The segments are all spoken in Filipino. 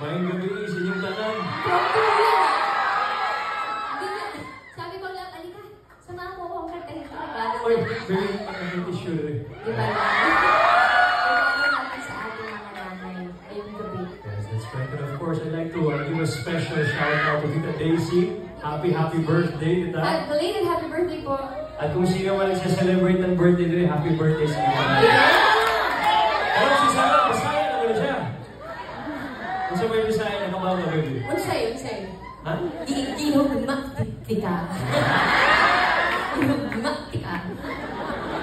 Maing gabi sa inyong tanan. Sabi ko lang, alika, samahan mo akong kantahin sa Tagalog. Oy, very issue rin. Diba lang? Ipano natin sa ating mga nanay ngayong gabi. Yes, that's right. And of course, I'd like to give a special shout out to Tita Daisy. Happy birthday, Tita. Belated happy birthday po. At kung sino man nagsa-celebrate ng birthday today, happy birthday sa inyo. Pero si Sarah, Bisaya naman na siya. Kung sa may Bisaya, nakabawa, baby. Unsay. Ha? Ihugma tika. Ihugma tika.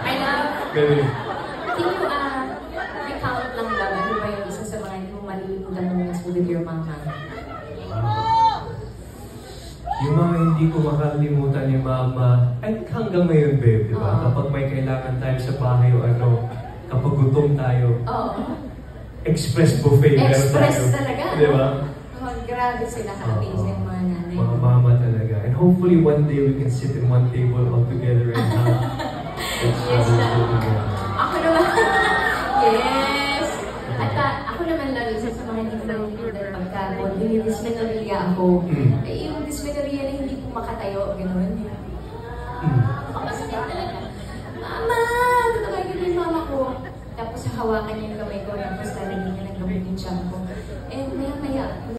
I love. Baby. Can you recount lang ba ano ba yung isa sa mga hindi mo malilimutan moments with your mama? Yung mga hindi ko makalimutan ni Mama, ay hanggang ngayon, babe, di ba? Kapag may kailangan tayo sa bahay o ano, kapag gutom tayo, express buffet meron tayo. Express talaga. Di ba? Oh, grabe sila ka-amazing mga nanay. Mga mama talaga. And hopefully one day we can sit in one table all together and have Yes, ako naman. Yes. At ako naman lang, isa sa mga hindi ko nalilimutan pagka dinidismenorrhea ako. Eh, yung dysmenorrhea na hindi po makatayo, gano'n. Kapasakit talaga. Mama! Tatawagin ko yung mama ko. Tapos hawakan niya yung kamay ko, tapos lalagyan niya ng gamot yung tiyan ko. And maya-maya,